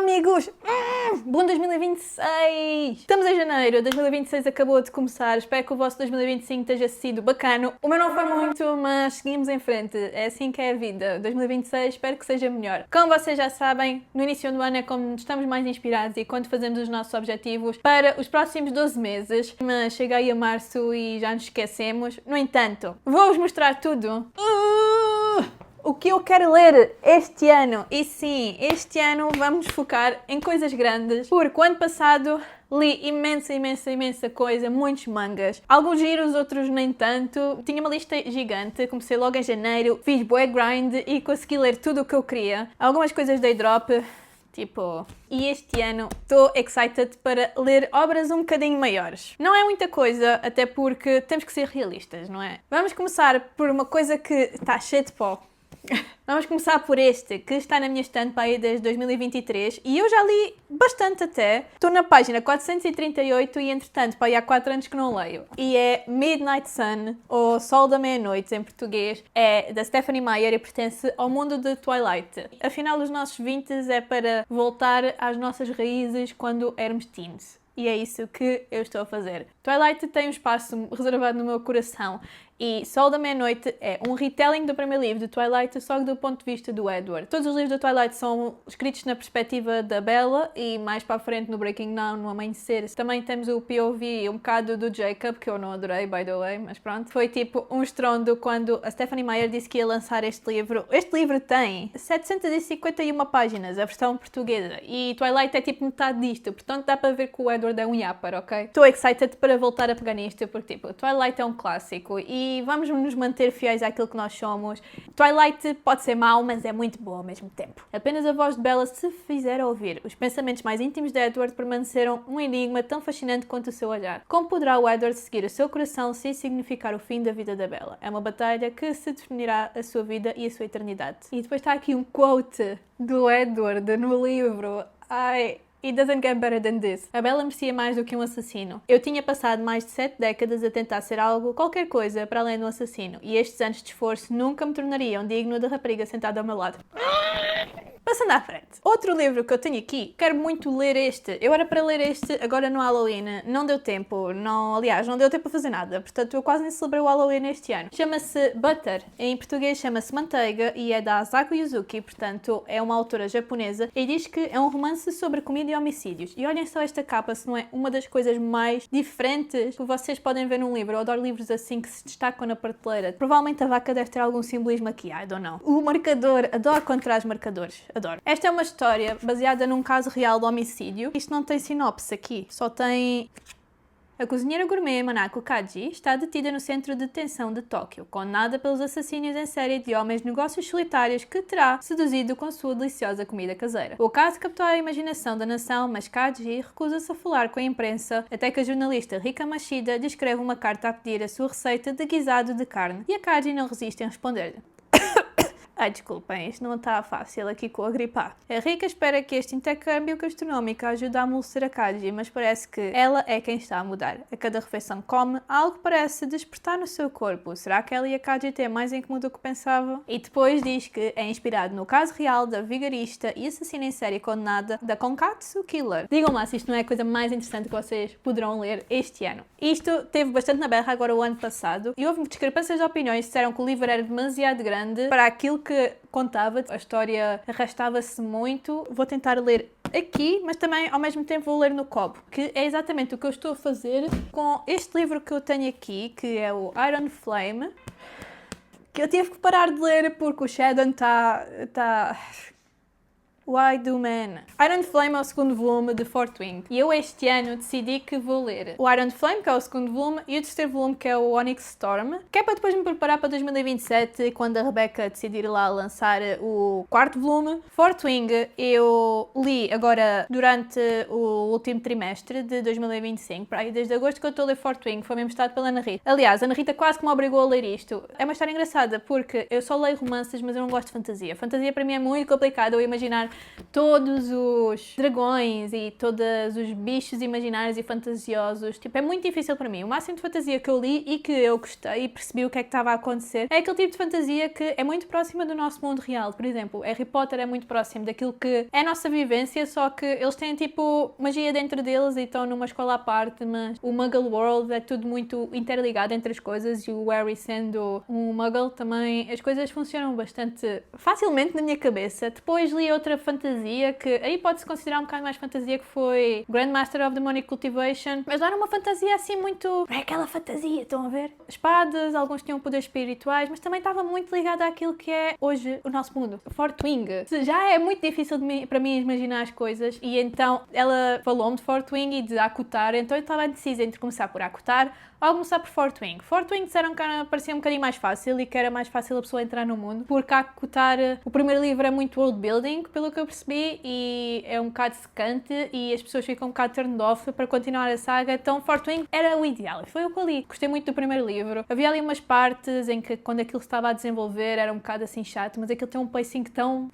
amigos! Bom 2026! Estamos em janeiro, 2026 acabou de começar, espero que o vosso 2025 esteja sido bacano. O meu não foi muito, mas seguimos em frente, é assim que é a vida. 2026 espero que seja melhor. Como vocês já sabem, no início do ano é quando estamos mais inspirados e quando fazemos os nossos objetivos para os próximos 12 meses. Mas chega aí a março e já nos esquecemos. No entanto, vou-vos mostrar tudo. O que eu quero ler este ano. E sim, este ano vamos focar em coisas grandes, porque o ano passado li imensa coisa, muitos mangas. Alguns giros, outros nem tanto. Tinha uma lista gigante, comecei logo em janeiro, fiz bué grind e consegui ler tudo o que eu queria. Algumas coisas dei drop, tipo... E este ano estou excited para ler obras um bocadinho maiores. Não é muita coisa, até porque temos que ser realistas, não é? Vamos começar por uma coisa que está cheia de pó. Vamos começar por este, que está na minha estante para aí desde 2023 e eu já li bastante até. Estou na página 438 e entretanto para aí há 4 anos que não leio. E é Midnight Sun, ou Sol da Meia-Noite em português. É da Stephenie Meyer e pertence ao mundo de Twilight. Afinal, os nossos 20 é para voltar às nossas raízes quando éramos teens. E é isso que eu estou a fazer. Twilight tem um espaço reservado no meu coração e Sol da Meia-Noite é um retelling do primeiro livro de Twilight, só que do ponto de vista do Edward. Todos os livros de Twilight são escritos na perspectiva da Bella e mais para a frente no Breaking Dawn, no Amanhecer. Também temos o POV um bocado do Jacob, que eu não adorei, by the way, mas pronto. Foi tipo um estrondo quando a Stephenie Meyer disse que ia lançar este livro. Este livro tem 751 páginas, a versão portuguesa, e Twilight é tipo metade disto, portanto dá para ver que o Edward é um yapper, ok? Estou excited para voltar a pegar nisto, porque tipo, Twilight é um clássico e vamos nos manter fiéis àquilo que nós somos. Twilight pode ser mau, mas é muito bom ao mesmo tempo. Apenas a voz de Bella se fizer ouvir. Os pensamentos mais íntimos de Edward permaneceram um enigma tão fascinante quanto o seu olhar. Como poderá o Edward seguir o seu coração sem significar o fim da vida da Bella? É uma batalha que se definirá a sua vida e a sua eternidade. E depois está aqui um quote do Edward no livro. Ai... It doesn't get better than this. A Bella merecia mais do que um assassino. Eu tinha passado mais de 7 décadas a tentar ser algo, qualquer coisa, para além de um assassino. E estes anos de esforço nunca me tornariam digno da rapariga sentada ao meu lado. Passando à frente. Outro livro que eu tenho aqui, quero muito ler este. Eu era para ler este agora no Halloween. Não deu tempo. Aliás, não deu tempo a fazer nada. Portanto, eu quase nem celebrei o Halloween este ano. Chama-se Butter. Em português chama-se Manteiga e é da Asako Yuzuki. Portanto, é uma autora japonesa e diz que é um romance sobre comida e homicídios. E olhem só esta capa, se não é uma das coisas mais diferentes que vocês podem ver num livro. Eu adoro livros assim que se destacam na prateleira. Provavelmente a vaca deve ter algum simbolismo aqui. I don't know. O marcador. Adoro quando traz marcadores. Adoro. Esta é uma história baseada num caso real de homicídio. Isto não tem sinopse aqui, só tem... A cozinheira gourmet Manako Kaji está detida no centro de detenção de Tóquio, condenada pelos assassínios em série de homens de negócios solitários que terá seduzido com sua deliciosa comida caseira. O caso captou a imaginação da nação, mas Kaji recusa-se a falar com a imprensa até que a jornalista Rika Mashida descreve uma carta a pedir a sua receita de guisado de carne e a Kaji não resiste em responder-lhe. Ai, desculpem, isto não está fácil aqui com a gripar. A Rika espera que este intercâmbio gastronómico ajude a amolecer a Kaji, mas parece que ela é quem está a mudar. A cada refeição que come, algo parece despertar no seu corpo. Será que ela e a Kaji têm mais em comum do que pensava? E depois diz que é inspirado no caso real da vigarista e assassina em série condenada da Konkatsu Killer. Digam lá se isto não é a coisa mais interessante que vocês poderão ler este ano. Isto teve bastante na berra agora o ano passado e houve discrepâncias de opiniões. Disseram que o livro era demasiado grande para aquilo que contava, a história arrastava-se muito. Vou tentar ler aqui, mas também ao mesmo tempo vou ler no copo, que é exatamente o que eu estou a fazer com este livro que eu tenho aqui, que é o Iron Flame, que eu tive que parar de ler porque o Shadow está... Why Do Men? Iron Flame é o segundo volume de Fourth Wing e eu este ano decidi que vou ler o Iron Flame, que é o segundo volume, e o terceiro volume, que é o Onyx Storm, que é para depois me preparar para 2027, quando a Rebecca decidir lá lançar o quarto volume. Fourth Wing eu li agora durante o último trimestre de 2025, para aí desde agosto que eu estou a ler Fourth Wing, foi mesmo estado pela Ana Rita. Aliás, a Ana Rita quase que me obrigou a ler isto. É uma história engraçada porque eu só leio romances, mas eu não gosto de fantasia. Fantasia para mim é muito complicado eu imaginar todos os dragões e todos os bichos imaginários e fantasiosos. Tipo, é muito difícil para mim. O máximo de fantasia que eu li e que eu gostei e percebi o que é que estava a acontecer é aquele tipo de fantasia que é muito próxima do nosso mundo real. Por exemplo, Harry Potter é muito próximo daquilo que é a nossa vivência, só que eles têm tipo magia dentro deles e estão numa escola à parte, mas o Muggle World é tudo muito interligado entre as coisas e o Harry sendo um Muggle também, as coisas funcionam bastante facilmente na minha cabeça. Depois li outra fantasia que aí pode-se considerar um bocado mais fantasia, que foi Grandmaster of Demonic Cultivation, mas não era uma fantasia assim muito... é aquela fantasia, estão a ver? Espadas, alguns tinham poderes espirituais, mas também estava muito ligada àquilo que é hoje o nosso mundo. Fortwing. Já é muito difícil para mim imaginar as coisas e então ela falou-me de Fortwing e de Akutar, então eu estava indecisa entre começar por Akutar ou começar por Fortwing. Fortwing disseram que parecia um bocadinho mais fácil e que era mais fácil a pessoa entrar no mundo, porque Akutar, o primeiro livro é muito world building, pelo que eu percebi, e é um bocado secante e as pessoas ficam um bocado turned off para continuar a saga, então Fortwing era o ideal e foi o que eu li. Gostei muito do primeiro livro. Havia ali umas partes em que quando aquilo se estava a desenvolver era um bocado assim chato, mas aquilo tem um pacing tão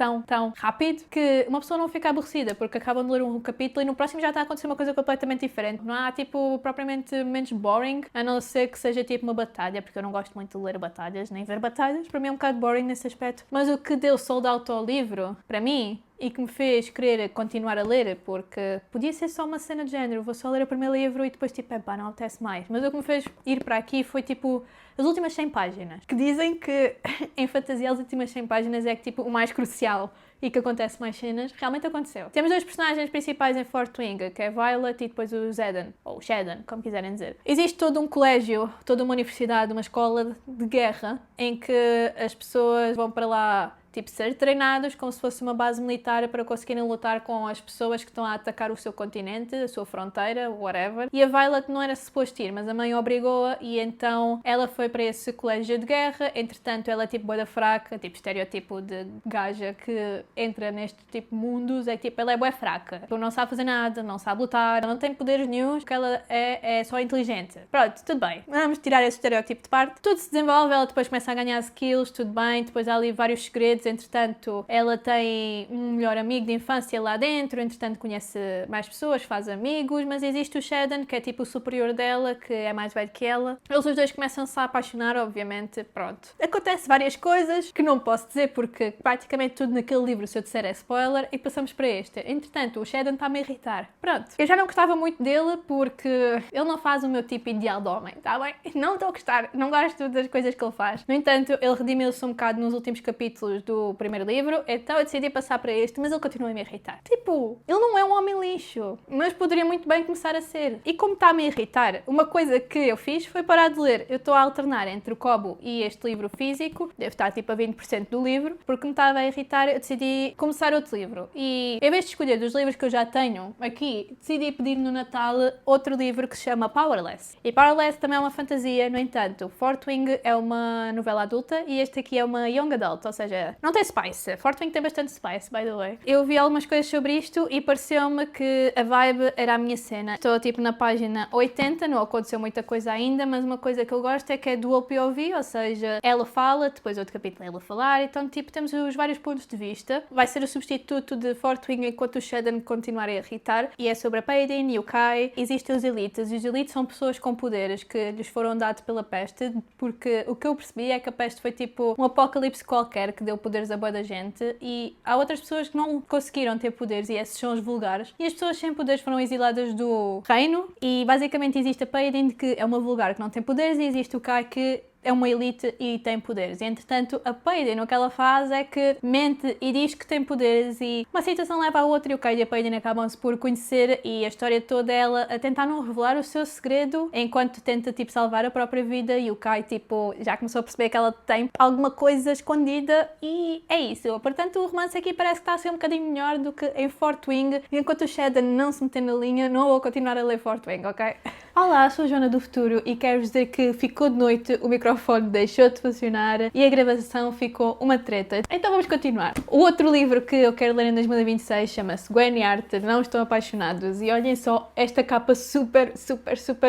rápido que uma pessoa não fica aborrecida, porque acabam de ler um capítulo e no próximo já está a acontecer uma coisa completamente diferente. Não há tipo propriamente menos boring, a não ser que seja tipo uma batalha, porque eu não gosto muito de ler batalhas, nem ver batalhas, para mim é um bocado boring nesse aspecto. Mas o que deu sold out ao livro, para mim, e que me fez querer continuar a ler, porque podia ser só uma cena de género, vou só ler o primeiro livro e depois tipo, epá, não apetece mais. Mas o que me fez ir para aqui foi tipo as últimas 100 páginas, que dizem que em fantasia as últimas 100 páginas é que tipo o mais crucial e que acontece mais cenas, realmente aconteceu. Temos dois personagens principais em Fortwing, que é Violet e depois o Xedan, ou Xedan, como quiserem dizer. Existe todo um colégio, toda uma universidade, uma escola de guerra, em que as pessoas vão para lá tipo, ser treinados como se fosse uma base militar para conseguirem lutar com as pessoas que estão a atacar o seu continente, a sua fronteira, whatever. E a Violet não era suposto ir, mas a mãe obrigou-a e então ela foi para esse colégio de guerra. Entretanto, ela é tipo bué da fraca, tipo estereotipo de gaja que entra neste tipo de mundos, é tipo, ela é bué fraca. Tipo, não sabe fazer nada, não sabe lutar, não tem poderes nenhum, porque ela é só inteligente. Pronto, tudo bem. Vamos tirar esse estereotipo de parte. Tudo se desenvolve, ela depois começa a ganhar skills, tudo bem, depois há ali vários segredos. Entretanto, ela tem um melhor amigo de infância lá dentro, entretanto conhece mais pessoas, faz amigos, mas existe o Xedan, que é tipo o superior dela, que é mais velho que ela. Eles os dois começam-se a apaixonar, obviamente, pronto. Acontece várias coisas que não posso dizer porque praticamente tudo naquele livro, se eu disser, é spoiler, e passamos para este. Entretanto, o Xedan está-me a irritar. Pronto. Eu já não gostava muito dele porque ele não faz o meu tipo ideal de homem, tá bem? Não estou a gostar, não gosto das coisas que ele faz. No entanto, ele redimiu-se um bocado nos últimos capítulos do primeiro livro, então eu decidi passar para este, mas ele continua a me irritar. Tipo, ele não é um homem lixo, mas poderia muito bem começar a ser. E como está-me a irritar, uma coisa que eu fiz foi parar de ler. Eu estou a alternar entre o Kobo e este livro físico, deve estar tipo a 20% do livro, porque me estava a irritar, eu decidi começar outro livro. E em vez de escolher dos livros que eu já tenho aqui, decidi pedir no Natal outro livro que se chama Powerless. E Powerless também é uma fantasia, no entanto, Fortwing é uma novela adulta e este aqui é uma young adult, ou seja, não tem spice. Fortwing tem bastante spice, by the way. Eu vi algumas coisas sobre isto e pareceu-me que a vibe era a minha cena. Estou tipo na página 80, não aconteceu muita coisa ainda, mas uma coisa que eu gosto é que é dual POV, ou seja, ela fala, depois outro capítulo é ela falar, então tipo temos os vários pontos de vista. Vai ser o substituto de Fortwing enquanto o Xedan continuar a irritar, e é sobre a Paydin e o Kai. Existem os Elites, e os Elites são pessoas com poderes que lhes foram dados pela peste, porque o que eu percebi é que a peste foi tipo um apocalipse qualquer que deu poderes a boa da gente, e há outras pessoas que não conseguiram ter poderes e esses são os vulgares, e as pessoas sem poderes foram exiladas do reino, e basicamente existe a Paydin, que é uma vulgar que não tem poderes, e existe o Kai, que é uma elite e tem poderes. E, entretanto, a Paydin, o que ela faz é que mente e diz que tem poderes e uma situação leva a outra e o Kai e a Paydin acabam-se por conhecer e a história toda é ela a tentar não revelar o seu segredo enquanto tenta, tipo, salvar a própria vida, e o Kai, tipo, já começou a perceber que ela tem alguma coisa escondida e é isso. Portanto, o romance aqui parece que está a ser um bocadinho melhor do que em Fortwing, e enquanto o Xedan não se meter na linha, não vou continuar a ler Fortwing, ok? Olá, sou a Joana do Futuro e quero dizer que ficou de noite, o microfone deixou de funcionar e a gravação ficou uma treta. Então vamos continuar. O outro livro que eu quero ler em 2026 chama-se Gwen e Arte, Não Estão Apaixonados, e olhem só esta capa super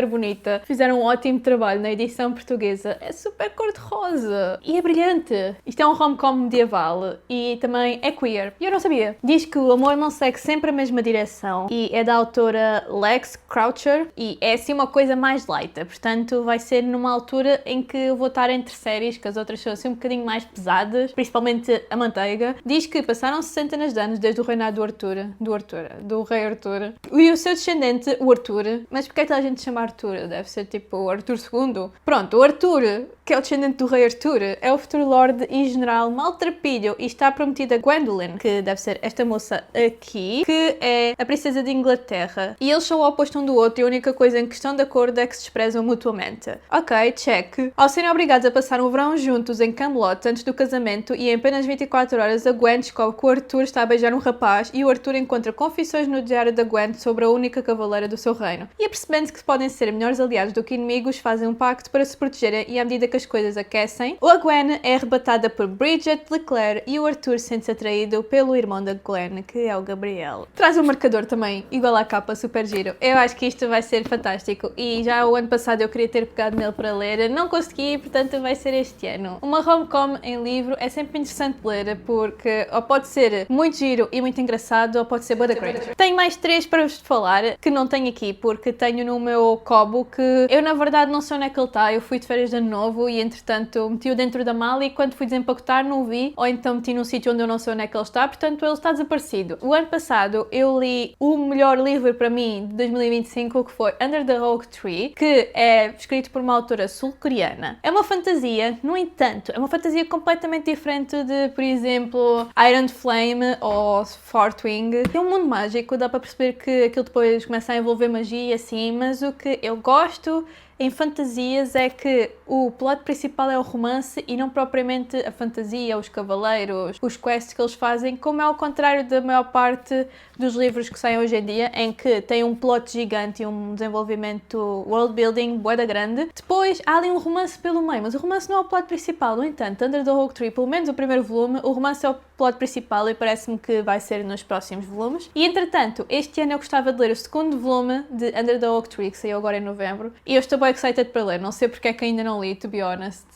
bonita. Fizeram um ótimo trabalho na edição portuguesa, é super cor-de-rosa e é brilhante. Isto é um rom-com medieval e também é queer. E eu não sabia. Diz que o amor não segue sempre a mesma direção e é da autora Lex Croucher e é assim uma coisa mais light, portanto vai ser numa altura em que eu vou estar entre séries, que as outras são assim um bocadinho mais pesadas, principalmente a Manteiga. Diz que passaram-se centenas de anos desde o reinado do rei Arthur, e o seu descendente, o Arthur, mas porque é que toda a gente chama Arthur? Deve ser tipo o Arthur II. Pronto, o Arthur, que é o descendente do rei Arthur, é o futuro Lorde e General Maltrapilho e está prometido a Gwendolen, que deve ser esta moça aqui, que é a princesa de Inglaterra, e eles são o oposto um do outro e a única coisa em questão de acordo é que se desprezam mutuamente. Ok, check. Ao serem obrigados a passar um verão juntos em Camelot antes do casamento e em apenas 24 horas a Gwen descobre que o Arthur está a beijar um rapaz e o Arthur encontra confissões no diário da Gwen sobre a única cavaleira do seu reino. E apercebendo que podem ser melhores aliados do que inimigos, fazem um pacto para se protegerem e à medida que as coisas aquecem, a Gwen é arrebatada por Bridget Leclerc e o Arthur sente-se atraído pelo irmão da Gwen, que é o Gabriel. Traz um marcador também, igual à capa, super giro. Eu acho que isto vai ser fantástico e já o ano passado eu queria ter pegado nele para ler, não consegui, portanto vai ser este ano. Uma rom-com em livro é sempre interessante ler porque ou pode ser muito giro e muito engraçado ou pode ser bué da cringe. Tenho mais 3 para vos falar que não tenho aqui porque tenho no meu Kobo que eu na verdade não sei onde é que ele está, eu fui de férias de ano novo e entretanto meti-o dentro da mala e quando fui desempacotar não o vi ou então meti num sítio onde eu não sei onde é que ele está, portanto ele está desaparecido. O ano passado eu li o melhor livro para mim de 2025 que foi Under the Oak Tree, que é escrito por uma autora sul-coreana. É uma fantasia, no entanto, é uma fantasia completamente diferente de, por exemplo, Iron Flame ou Fourth Wing. É um mundo mágico, dá para perceber que aquilo depois começa a envolver magia e assim, mas o que eu gosto em fantasias é que o plot principal é o romance e não propriamente a fantasia, os cavaleiros, os quests que eles fazem, como é ao contrário da maior parte dos livros que saem hoje em dia, em que tem um plot gigante e um desenvolvimento world building bué da grande. Depois há ali um romance pelo meio, mas o romance não é o plot principal. No entanto, Under the Oak Tree, pelo menos o primeiro volume, o romance é o plot principal e parece-me que vai ser nos próximos volumes. E entretanto, este ano eu gostava de ler o segundo volume de Under the Oak Tree, que saiu agora em novembro, e eu estou bem excited para ler, não sei porque é que ainda não li, to be honest.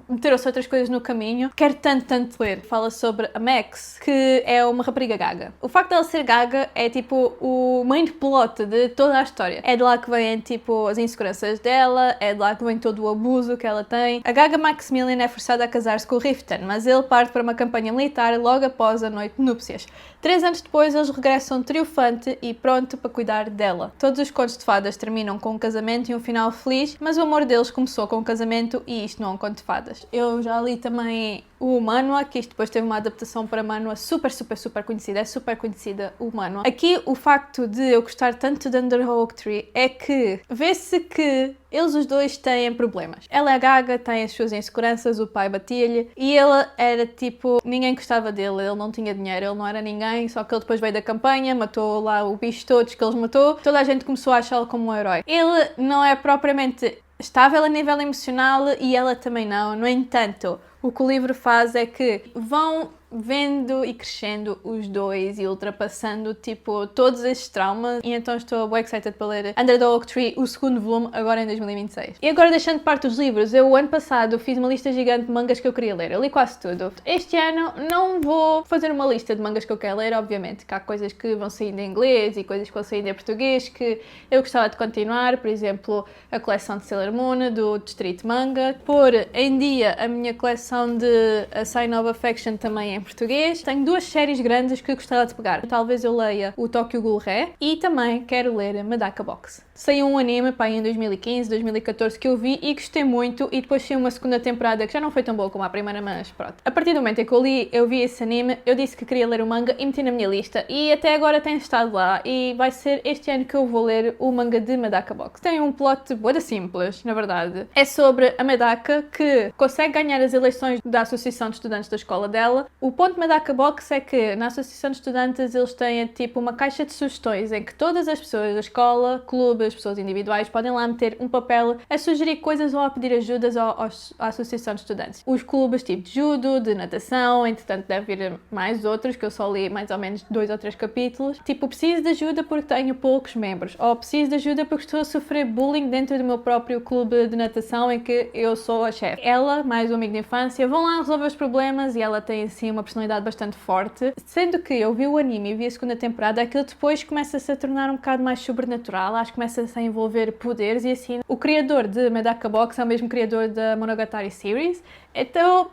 Meteram-se outras coisas no caminho. Quero tanto ler. Fala sobre a Max, que é uma rapariga gaga. O facto dela ser gaga é tipo o main plot de toda a história. É de lá que vêm tipo as inseguranças dela, é de lá que vem todo o abuso que ela tem. A gaga Maximilian é forçada a casar-se com o Riften, mas ele parte para uma campanha militar logo após a noite de núpcias. 3 anos depois eles regressam triunfante e pronto para cuidar dela. Todos os contos de fadas terminam com um casamento e um final feliz, mas o amor deles começou com um casamento e isto não é um conto de fadas. Eu já li também o Manhwa, que isto depois teve uma adaptação para Manhwa super conhecida, é super conhecida o Manhwa. Aqui o facto de eu gostar tanto de Under the Oak Tree é que vê-se que eles os dois têm problemas. Ela é gaga, tem as suas inseguranças, o pai batia-lhe e ele era tipo, ninguém gostava dele, ele não tinha dinheiro, ele não era ninguém, só que ele depois veio da campanha, matou lá o bicho todos que eles matou, toda a gente começou a achá-lo como um herói. Ele não é propriamente estável a nível emocional e ela também não, no entanto, o que o livro faz é que vão vendo e crescendo os dois e ultrapassando tipo todos esses traumas e então estou bem excited para ler Under the Oak Tree, o segundo volume, agora em 2026. E agora deixando de parte os livros, eu o ano passado fiz uma lista gigante de mangas que eu queria ler, eu li quase tudo. Este ano não vou fazer uma lista de mangas que eu quero ler, obviamente, que há coisas que vão sair em inglês e coisas que vão sair em português que eu gostava de continuar, por exemplo, a coleção de Sailor Moon, do Distrito Manga, pôr em dia a minha coleção de A Sign of Affection também em português. Tenho 2 séries grandes que gostava de pegar. Talvez eu leia o Tokyo Ghoul Re e também quero ler Medaka Box. Saiu um anime em 2015, 2014 que eu vi e gostei muito e depois saiu uma segunda temporada que já não foi tão boa como a primeira, mas pronto. A partir do momento em que eu vi esse anime, eu disse que queria ler o manga e meti na minha lista e até agora tem estado lá e vai ser este ano que eu vou ler o manga de Medaka Box. Tem um plot bué simples, na verdade. É sobre a Medaka que consegue ganhar as eleições da Associação de Estudantes da escola dela. O O ponto de Medaka Box é que na Associação de Estudantes eles têm tipo uma caixa de sugestões em que todas as pessoas da escola, clube, as pessoas individuais podem lá meter um papel a sugerir coisas ou a pedir ajudas à Associação de Estudantes. Os clubes tipo de judo, de natação, entretanto deve vir mais outros que eu só li mais ou menos 2 ou 3 capítulos. Tipo, preciso de ajuda porque tenho poucos membros, ou preciso de ajuda porque estou a sofrer bullying dentro do meu próprio clube de natação em que eu sou a chefe. Ela, mais um amigo de infância, vão lá resolver os problemas e ela tem assim uma personalidade bastante forte. Sendo que eu vi o anime e vi a segunda temporada, aquilo depois começa-se a tornar um bocado mais sobrenatural, acho que começa-se a envolver poderes e assim. O criador de Medaka Box é o mesmo criador da Monogatari Series, então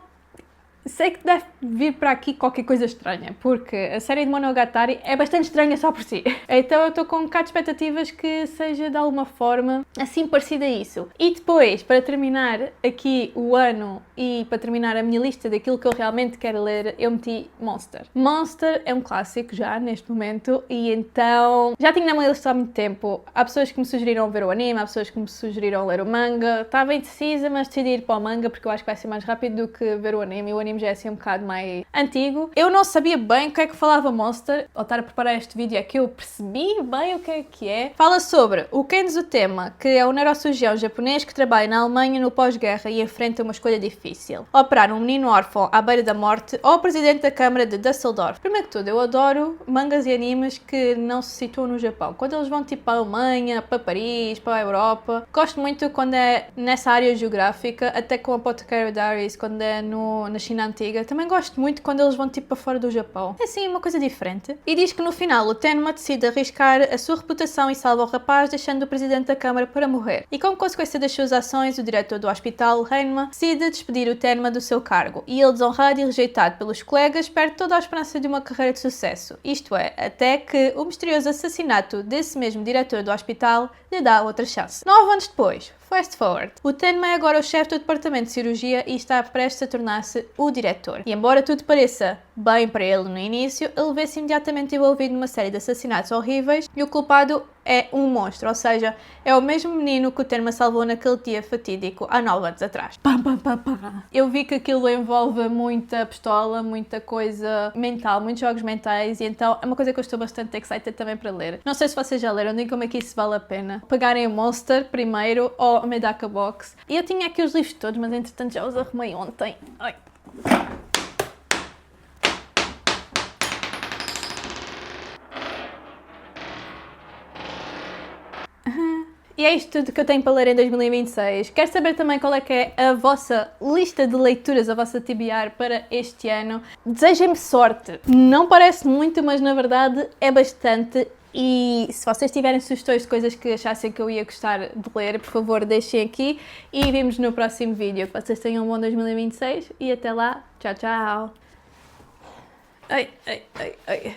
sei que deve vir para aqui qualquer coisa estranha, porque a série de Monogatari é bastante estranha só por si. Então eu estou com um bocado de expectativas que seja de alguma forma assim parecida a isso. E depois, para terminar aqui o ano e para terminar a minha lista daquilo que eu realmente quero ler, eu meti Monster. Monster é um clássico já neste momento e então já tinha na minha lista há muito tempo. Há pessoas que me sugeriram ver o anime, há pessoas que me sugeriram ler o manga. Estava indecisa, mas decidi ir para o manga porque eu acho que vai ser mais rápido do que ver o anime. O anime já é assim um bocado mais antigo. Eu não sabia bem o que é que falava Monster. Ao estar a preparar este vídeo é que eu percebi bem o que é. Fala sobre o Kenzo Tema, que é um neurocirurgião japonês que trabalha na Alemanha no pós-guerra e enfrenta uma escolha difícil. Operar um menino órfão à beira da morte ou o presidente da Câmara de Düsseldorf. Primeiro que tudo, eu adoro mangas e animes que não se situam no Japão. Quando eles vão tipo para a Alemanha, para Paris, para a Europa. Gosto muito quando é nessa área geográfica, até com a Apothecary Diaries, quando é na China Antiga. Também gosto muito quando eles vão tipo para fora do Japão. É assim, uma coisa diferente. E diz que no final o Tenma decide arriscar a sua reputação e salva o rapaz, deixando o presidente da Câmara para morrer. E como consequência das suas ações, o diretor do hospital, Reinma, decide despedir o Tenma do seu cargo. E ele, desonrado e rejeitado pelos colegas, perde toda a esperança de uma carreira de sucesso. Isto é, até que o misterioso assassinato desse mesmo diretor do hospital lhe dá outra chance. 9 anos depois, fast forward, o Tenma é agora o chefe do departamento de cirurgia e está prestes a tornar-se o diretor. E embora tudo pareça bem para ele no início, ele vê-se imediatamente envolvido numa série de assassinatos horríveis e o culpado é um monstro, ou seja, é o mesmo menino que o Tenma salvou naquele dia fatídico há 9 anos atrás. Pam, pam, pam, pam. Eu vi que aquilo envolve muita pistola, muita coisa mental, muitos jogos mentais e então é uma coisa que eu estou bastante excited também para ler. Não sei se vocês já leram, nem como é que isso vale a pena. Pegarem o Monster primeiro ou a Medaka Box. E eu tinha aqui os livros todos, mas entretanto já os arrumei ontem. Ai. E é isto tudo que eu tenho para ler em 2026. Quero saber também qual é que é a vossa lista de leituras, a vossa TBR para este ano. Desejem-me sorte. Não parece muito, mas na verdade é bastante. E se vocês tiverem sugestões de coisas que achassem que eu ia gostar de ler, por favor deixem aqui e vemos no próximo vídeo. Que vocês tenham um bom 2026 e até lá. Tchau, tchau. Ai, ai, ai, ai.